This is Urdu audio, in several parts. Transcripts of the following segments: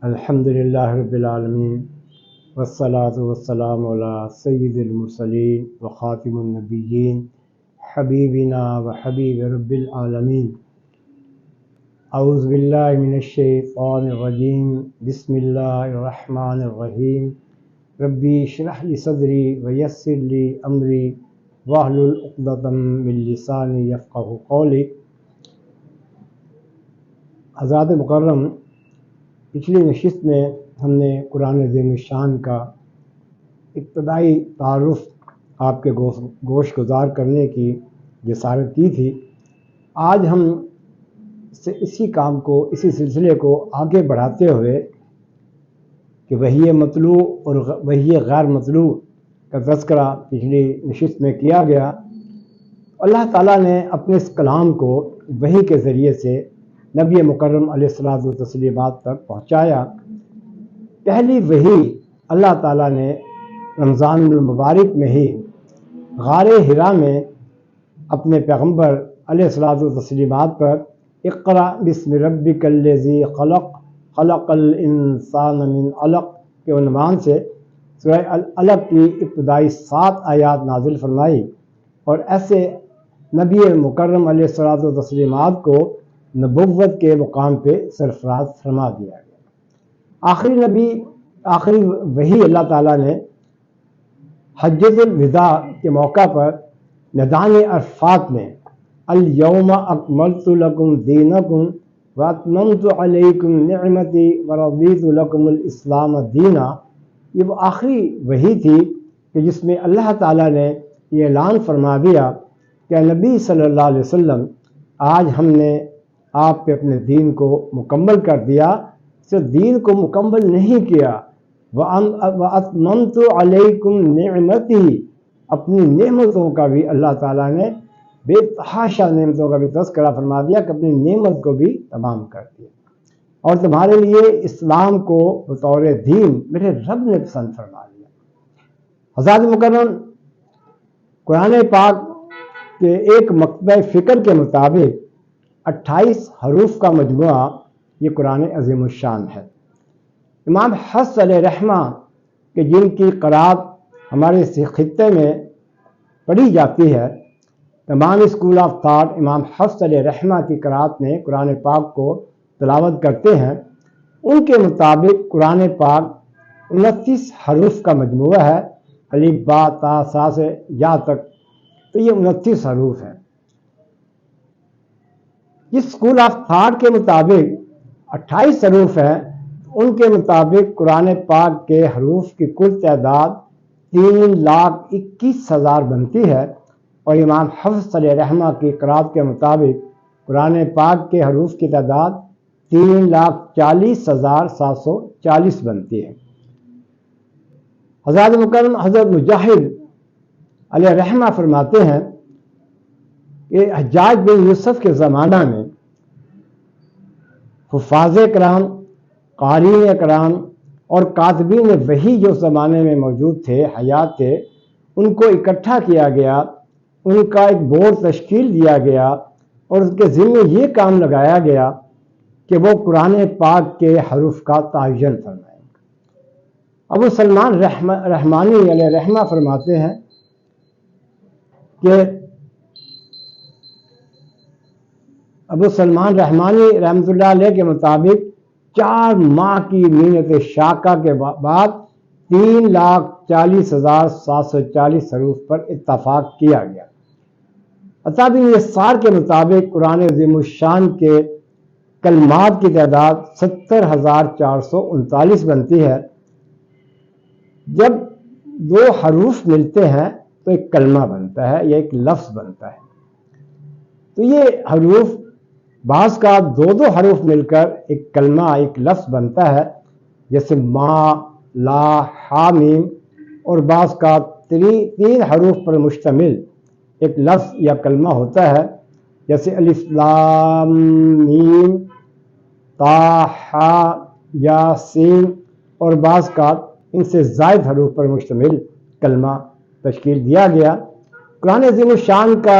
الحمدللہ رب العالمین والصلاة والسلام علی سید المرسلین وخاتم النبیین حبیبنا وحبیب رب العالمین۔ اعوذ باللہ من الشیطان الرجیم، بسم اللہ الرحمن الرحیم۔ ربی اشرح لی صدری ویسر لی امری واحلل عقدۃ من لسانی یفقہوا قولی۔ حضرات مکرم، پچھلی نشست میں ہم نے قرآن عظیم الشان کا ابتدائی تعارف آپ کے گوش گزار کرنے کی جسارت کی تھی۔ آج ہم اسی کام کو، اسی سلسلے کو آگے بڑھاتے ہوئے کہ وحی مطلوع اور وحی غیر مطلوع کا تذکرہ پچھلی نشست میں کیا گیا۔ اللہ تعالیٰ نے اپنے اس کلام کو وحی کے ذریعے سے نبی مکرم علیہ الصلوۃ والتسلیمات تک پہنچایا۔ پہلی وحی اللہ تعالیٰ نے رمضان المبارک میں ہی غار حرا میں اپنے پیغمبر علیہ الصلوۃ والتسلیمات پر اقرأ بسم ربک الذی خلق خلق الانسان من علق کے عنوان سے سورہ العلق کی ابتدائی 7 آیات نازل فرمائی، اور ایسے نبی مکرم علیہ الصلوۃ والتسلیمات کو نبوت کے مقام پہ سرفراز فرما دیا گیا۔ آخری وحی اللہ تعالیٰ نے حجۃ الوداع کے موقع پر میدان عرفات میں الیوم اکملت لکم دینکم واتممت علیکم نعمتی ورضیت لکم الاسلام دینا، یہ وہ آخری وحی تھی کہ جس میں اللہ تعالیٰ نے یہ اعلان فرما دیا کہ نبی صلی اللہ علیہ وسلم، آج ہم نے آپ پہ اپنے دین کو مکمل کر دیا۔ صرف دین کو مکمل نہیں کیا، وَأَتْمَمْتُ عَلَيْكُمْ نِعْمَتِهِ، اپنی نعمتوں کا بھی اللہ تعالیٰ نے، بے تحاشا نعمتوں کا بھی تذکرہ فرما دیا کہ اپنی نعمت کو بھی تمام کر دیا، اور تمہارے لیے اسلام کو بطور دین میرے رب نے پسند فرما لیا۔ حضرات مکرم، قرآن پاک کے ایک مکتبہ فکر کے مطابق 28 حروف کا مجموعہ یہ قرآن عظیم الشان ہے۔ امام حفص علیہ رحمہ کہ جن کی قرات ہمارے اس خطے میں پڑھی جاتی ہے، تمام اسکول آف تھاٹ امام حفص علیہ رحمہ کی قرات میں قرآن پاک کو تلاوت کرتے ہیں۔ ان کے مطابق قرآن پاک 29 حروف کا مجموعہ ہے، الف با تا سا سے یا تک، تو یہ 29 حروف ہیں۔ جس اسکول آف تھاٹ کے مطابق 28 حروف ہیں، ان کے مطابق قرآن پاک کے حروف کی کل تعداد 3,21,000 بنتی ہے، اور امام حفص علیہ رحمہ کی قرات کے مطابق قرآن پاک کے حروف کی تعداد 3,40,740 بنتی ہے۔ حضرات مکرم، حضرت مجاہد علیہ رحمہ فرماتے ہیں کہ حجاج بن یوسف کے زمانہ میں حفاظ کرام، قارئین کرام اور کاتبین وحی جو زمانے میں موجود تھے، حیات تھے، ان کو اکٹھا کیا گیا، ان کا ایک بورڈ تشکیل دیا گیا، اور اس کے ذمہ یہ کام لگایا گیا کہ وہ قرآن پاک کے حروف کا تعین فرمائیں۔ ابو سلمان رحمانی علیہ رحمہ فرماتے ہیں کہ ابو سلمان رحمانی رحمۃ اللہ علیہ کے مطابق 4 ماہ کی محنت شاقہ کے بعد 3,40,740 حروف پر اتفاق کیا گیا۔ عطا بن یسار کے مطابق قرآن عظیم الشان کے کلمات کی تعداد 70,439 بنتی ہے۔ جب 2 حروف ملتے ہیں تو ایک کلمہ بنتا ہے یا ایک لفظ بنتا ہے۔ تو یہ حروف بعض کا 2 حروف مل کر ایک کلمہ، ایک لفظ بنتا ہے، جیسے ما، لا، ہا، میم، اور بعض کا 3 حروف پر مشتمل ایک لفظ یا کلمہ ہوتا ہے، جیسے الف لام میم، تا، ہا، یا، سین، اور بعض کا ان سے زائد حروف پر مشتمل کلمہ تشکیل دیا گیا۔ قرآن عظیم الشان کا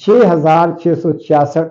6666